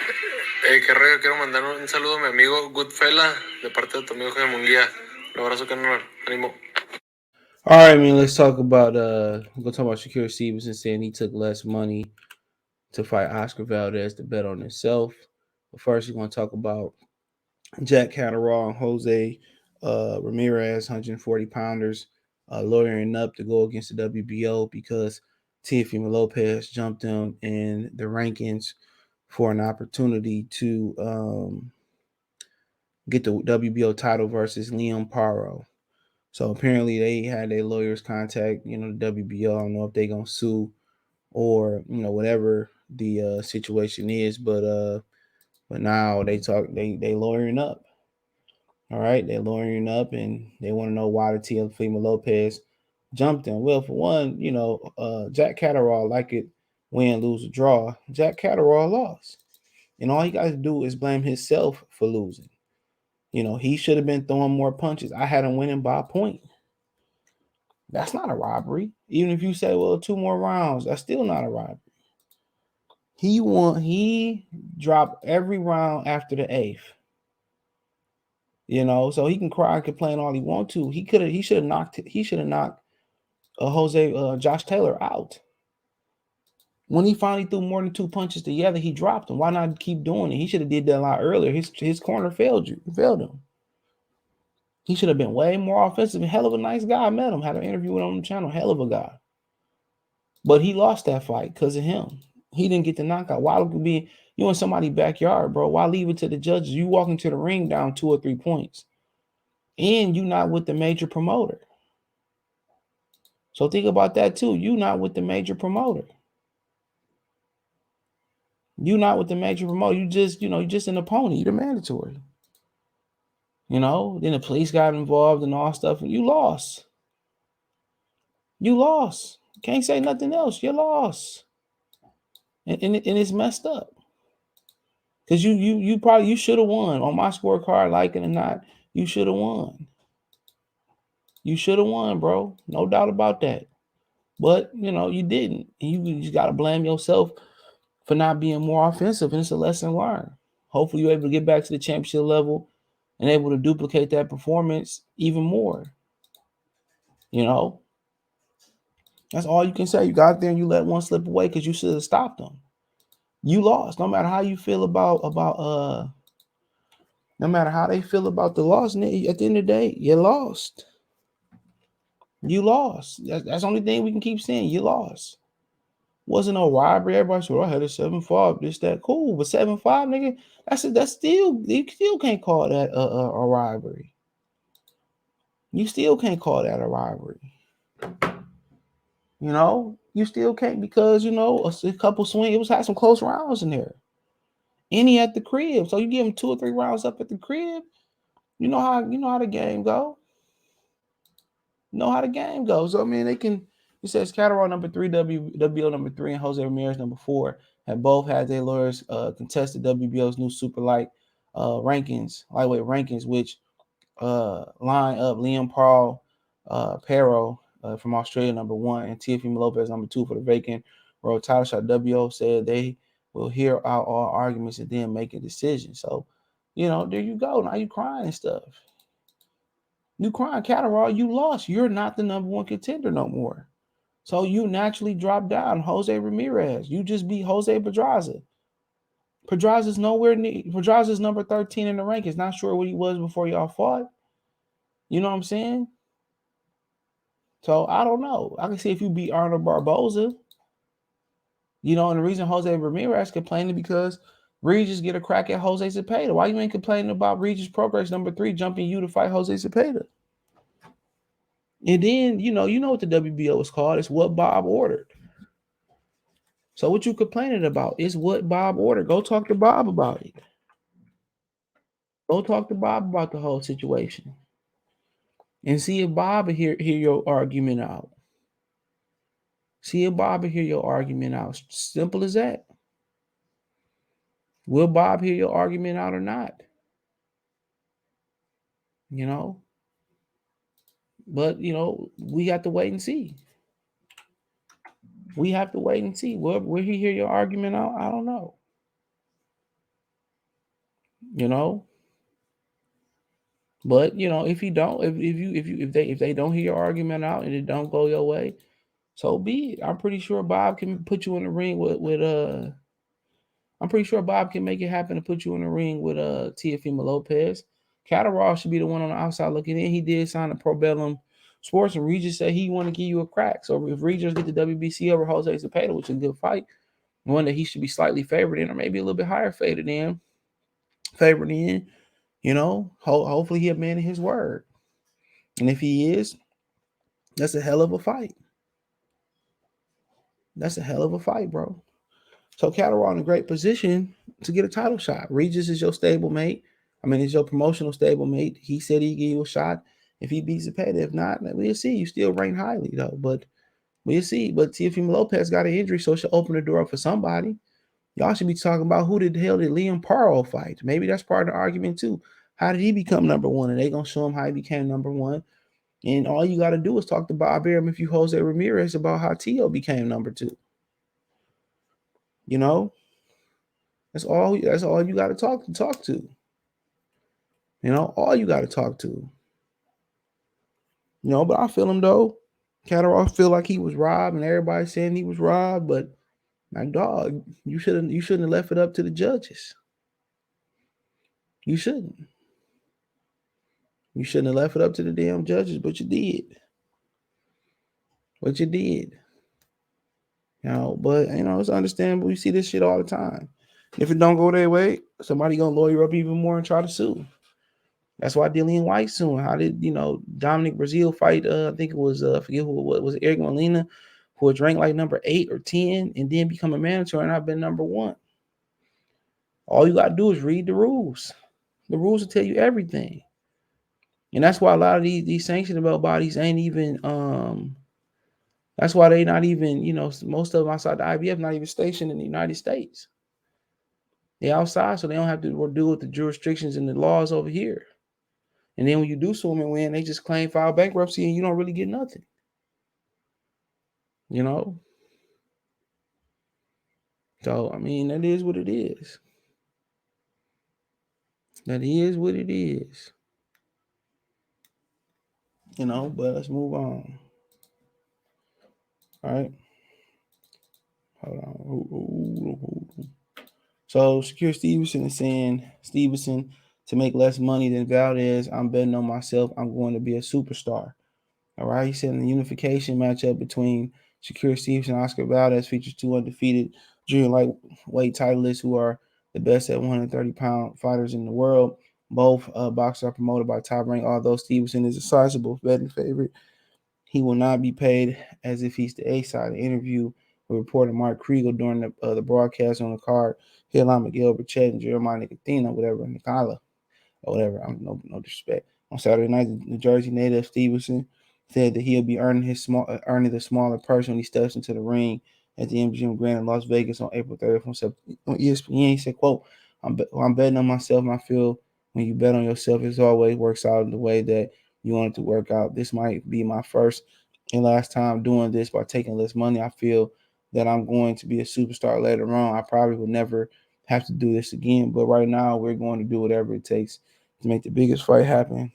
Qué rollo, quiero mandar un saludo a mi amigo Goodfella de parte de tu amigo Jaime Munguía. Un abrazo, carnal. Ánimo. All right, man. Let's talk about we're gonna talk about Shakur Stevenson saying he took less money to fight Oscar Valdez to bet on himself. But first, we're gonna talk about Jack Catterall and Jose Ramirez, 140 pounders, lawyering up to go against the WBO because Teofimo Lopez jumped them in the rankings for an opportunity to get the WBO title versus Liam Paro. So apparently they had their lawyers contact, the WBO. I don't know if they gonna sue or whatever the situation is, but now they lawyering up. All right, they're lawyering up and they want to know why the Teofimo Lopez jumped them. Well, for one, Jack Catterall, like it win, lose, or draw. Jack Catterall lost, and all he got to do is blame himself for losing. He should have been throwing more punches. I had him winning by a point. That's not a robbery. Even if you say, well, 2 more rounds, that's still not a robbery. He dropped every round after the eighth. So he can cry and complain all he want to. He should have knocked Josh Taylor out. When he finally threw more than 2 punches together, he dropped him. Why not keep doing it? He should have did that a lot earlier. His corner failed him. He should have been way more offensive. Hell of a nice guy. I met him, had an interview with him on the channel. Hell of a guy. But he lost that fight because of him. He didn't get the knockout. Why would it be you in somebody's backyard, bro? Why leave it to the judges? You walk into the ring down 2 or 3 points. And you not with the major promoter. So think about that too. You not with the major promoter. You not with the major promoter. You just an opponent. You're mandatory. Then the police got involved and all stuff, and you lost. You lost. Can't say nothing else. You lost. And it's messed up. Because you should have won. On my scorecard, like it or not, you should have won. You should have won, bro. No doubt about that. But, you didn't. And you just got to blame yourself for not being more offensive, and it's a lesson learned. Hopefully you're able to get back to the championship level and able to duplicate that performance even more. That's all you can say. You got there and you let one slip away because you should have stopped them. You lost. No matter how you feel no matter how they feel about the loss, at the end of the day, you lost. You lost. That's the only thing we can keep saying. You lost. Wasn't no robbery. Everybody said, I had a 7-5, this, that. Cool. But 7-5, nigga, that's still, you still can't call that a robbery. You still can't call that a robbery. You still can't because, a couple swings, it was had some close rounds in there. Any at the crib. So you give him 2 or 3 rounds up at the crib. You know how the game go. How the game goes. So, I mean, it says Catterall number 3, WBO number 3, and Jose Ramirez number 4 have both had their lawyers contest the WBO's new super lightweight rankings, which line up Liam Paro from Australia number 1 and Teofimo Lopez number 2 for the vacant world title shot. WBO said they will hear out all arguments and then make a decision. So, there you go. Now you crying and stuff. You crying, Catterall, you lost. You're not the number 1 contender no more. So you naturally drop down. Jose Ramirez. You just beat Jose Pedraza. Pedraza's nowhere near. Pedraza's number 13 in the rankings. Not sure what he was before y'all fought. You know what I'm saying? So I don't know. I can see if you beat Arnold Barboza. And the reason Jose Ramirez complaining because Regis get a crack at Jose Cepeda. Why you ain't complaining about Regis Progress number 3 jumping you to fight Jose Cepeda? And then, you know what the WBO is called. It's what Bob ordered. So what you complaining about is what Bob ordered. Go talk to Bob about it. Go talk to Bob about the whole situation. And see if Bob will hear your argument out. See if Bob will hear your argument out. Simple as that. Will Bob hear your argument out or not? But, we have to wait and see. We have to wait and see. Will he hear your argument out? I don't know. you know. But if you don't, if they don't hear your argument out and it don't go your way, so be it. I'm pretty sure Bob can put you in the ring with. I'm pretty sure Bob can make it happen to put you in the ring with Teofimo Lopez. Catterall should be the one on the outside looking in. He did sign a Pro Bellum Sports, and Regis said he want to give you a crack. So if Regis get the WBC over Jose Cepeda, which is a good fight, one that he should be slightly favored in, or maybe a little bit higher favored in. Hopefully he'll man his word. And if he is, that's a hell of a fight. That's a hell of a fight, bro. So Catterall in a great position to get a title shot. Regis is your stablemate. It's your promotional stablemate. He said he'd give you a shot if he beats Zepeda. If not, we'll see. You still rank highly, though. But we'll see. But Teofimo Lopez got an injury, so it should open the door up for somebody. Y'all should be talking about who the hell did Liam Parle fight. Maybe that's part of the argument, too. How did he become number one? And they going to show him how he became number one. And all you got to do is talk to Bob Arum if you Jose Ramirez about how Tio became number two. That's all you got to talk to. All you got to talk to. But I feel him though. Catterall feel like he was robbed, and everybody saying he was robbed. But my dog, you shouldn't have left it up to the judges. You shouldn't. You shouldn't have left it up to the damn judges, but you did. But you did. But it's understandable. You see this shit all the time. If it don't go their way, somebody gonna lawyer up even more and try to sue. That's why Dillian White suing. How did Dominic Brazil fight? I think it was I forget who it was. Eric Molina, who was ranked like number 8 or 10, and then become a manager, and I've been number 1. All you gotta do is read the rules. The rules will tell you everything, and that's why a lot of these sanctioned belt bodies ain't even. That's why they not even. Most of them outside the IBF not even stationed in the United States. They outside, so they don't have to deal with the jurisdictions and the laws over here. And then when you do sue them and win, they just file bankruptcy, and you don't really get nothing. So, that is what it is. That is what it is. But let's move on. All right. Hold on. So, Shakur Stevenson is saying, to make less money than Valdez, I'm betting on myself. I'm going to be a superstar. All right. He said in the unification matchup between Shakur Stevenson and Oscar Valdez features 2 undefeated junior lightweight titleists who are the best at 130-pound fighters in the world. Both boxers are promoted by Top Rank. Although Stevenson is a sizable betting favorite, he will not be paid as if he's the A side. The interview with reporter Mark Kriegel during the broadcast on the card, Hillon Miguel Burchett and Jeremiah Nicotina, Nicola, or whatever. I'm no disrespect. On Saturday night, the New Jersey native Stevenson said that he'll be earning the smaller purse when he steps into the ring at the MGM Grand in Las Vegas on April 30th on ESPN. He said, quote, I'm betting on myself, and I feel when you bet on yourself, it always works out in the way that you want it to work out. This might be my first and last time doing this by taking less money. I feel that I'm going to be a superstar later on. I probably will never have to do this again, but right now we're going to do whatever it takes to make the biggest fight happen.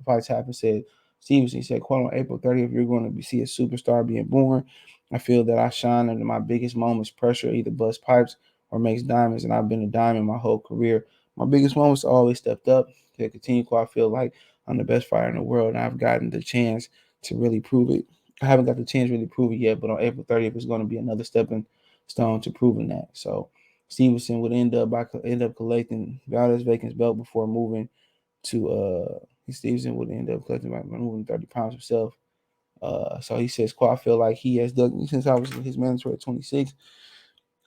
Fights happen, said Stevenson. He said, quote, on April 30th, you're going to see a superstar being born. I feel that I shine under my biggest moments. Pressure either busts pipes or makes diamonds, and I've been a diamond my whole career. My biggest moments always stepped up. To continue, I feel like I'm the best fighter in the world, and I've gotten the chance to really prove it. I haven't got the chance to really prove it yet, but on April 30th, it's going to be another stepping stone to proving that. So Stevenson would end up collecting Valdez Bacon's belt before moving to Stevenson would end up collecting by moving 30 pounds himself. So he says, "Quite, I feel like he has done since I was his manager at 26.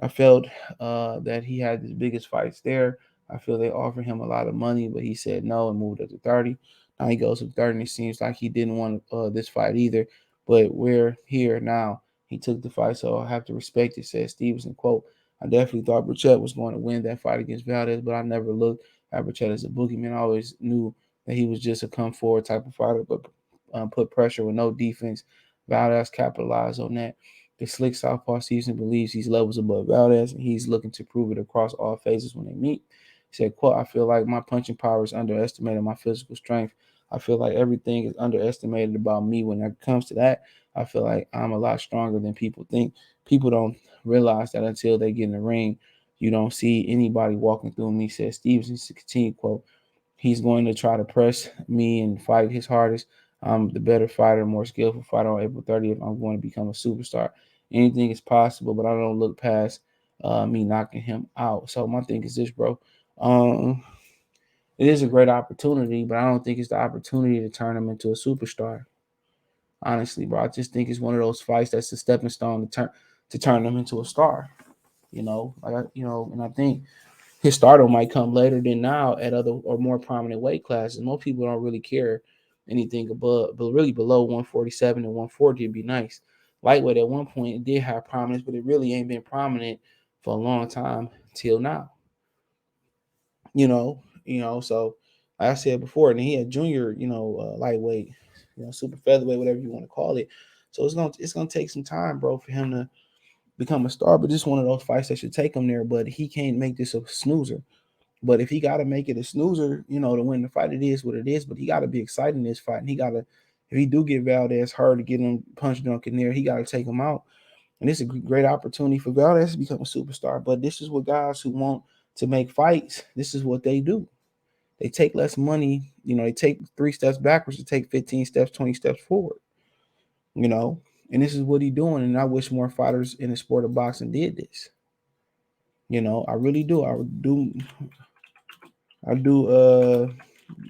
I felt that he had his biggest fights there. I feel they offered him a lot of money, but he said no and moved up to 30. Now he goes to 30, and it seems like he didn't want this fight either. But we're here now. He took the fight, so I have to respect it," says Stevenson. Quote, I definitely thought Burchett was going to win that fight against Valdez, but I never looked at Burchett as a boogeyman. I always knew that he was just a come forward type of fighter, but put pressure with no defense. Valdez capitalized on that. The slick southpaw Stevenson believes he's levels above Valdez, and he's looking to prove it across all phases when they meet. He said, quote, I feel like my punching power is underestimated, my physical strength. I feel like everything is underestimated about me. When it comes to that, I feel like I'm a lot stronger than people think. People don't realize that until they get in the ring. You don't see anybody walking through me, said Stevenson. To continue, quote, he's going to try to press me and fight his hardest. I'm the better fighter, more skillful fighter. On April 30th, I'm going to become a superstar. Anything is possible, but I don't look past me knocking him out. So my thing is this, bro. Um, it is a great opportunity, but I don't think it's the opportunity to turn him into a superstar. Honestly, bro, I just think it's one of those fights that's a stepping stone to turn him into a star. And I think his stardom might come later than now at other or more prominent weight classes. Most people don't really care anything above, but really below 147 and 140 would be nice. Lightweight at one point it did have prominence, but it really ain't been prominent for a long time till now. So like I said before, and he had junior, lightweight, super featherweight, whatever you want to call it. So it's gonna take some time, bro, for him to become a star. But this is one of those fights that should take him there. But he can't make this a snoozer. But if he got to make it a snoozer, to win the fight, it is what it is. But he got to be excited in this fight. And he got to, if he do get Valdez hurt to get him punch drunk in there, he got to take him out. And this is a great opportunity for Valdez to become a superstar. But this is what guys who want to make fights, this is what they do. They take less money. They take 3 steps backwards to take 15 steps, 20 steps forward. You know, and this is what he's doing. And I wish more fighters in the sport of boxing did this. I really do. I do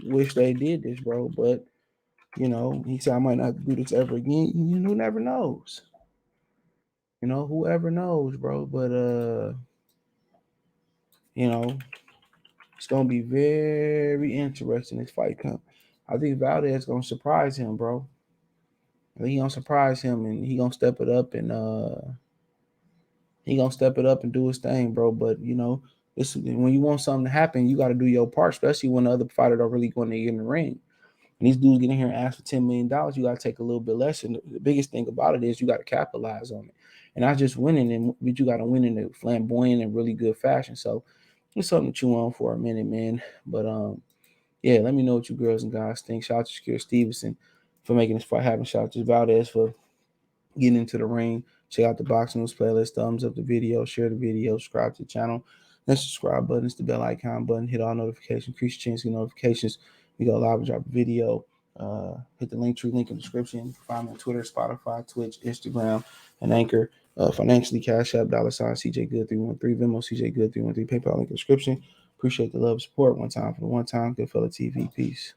wish they did this, bro. But he said I might not do this ever again. Who never knows? Whoever knows, bro. But you know, it's gonna be very interesting this fight come. I think Valdez gonna surprise him, bro. I think he gonna surprise him and he gonna step it up and do his thing, bro. But this when you want something to happen, you gotta do your part, especially when the other fighter don't really going to get in the ring. And these dudes getting here and ask for $10 million, you got to take a little bit less. And the biggest thing about it is you got to capitalize on it. And not just winning, but you got to win in a flamboyant and really good fashion. So it's something to chew on for a minute, man. But yeah, let me know what you girls and guys think. Shout out to Shakur Stevenson for making this fight happen. Shout out to Valdez for getting into the ring. Check out the Boxing News playlist. Thumbs up the video, share the video, subscribe to the channel. That subscribe button is the bell icon button. Hit all notifications, increase your chance to get notifications. We go live and drop a video. Hit the link in the description. Find me on Twitter, Spotify, Twitch, Instagram, and Anchor. Financially, Cash App, $ CJ Good 313, Venmo CJ Good 313, PayPal link in the description. Appreciate the love and support. One time for the one time. Goodfella TV. Peace.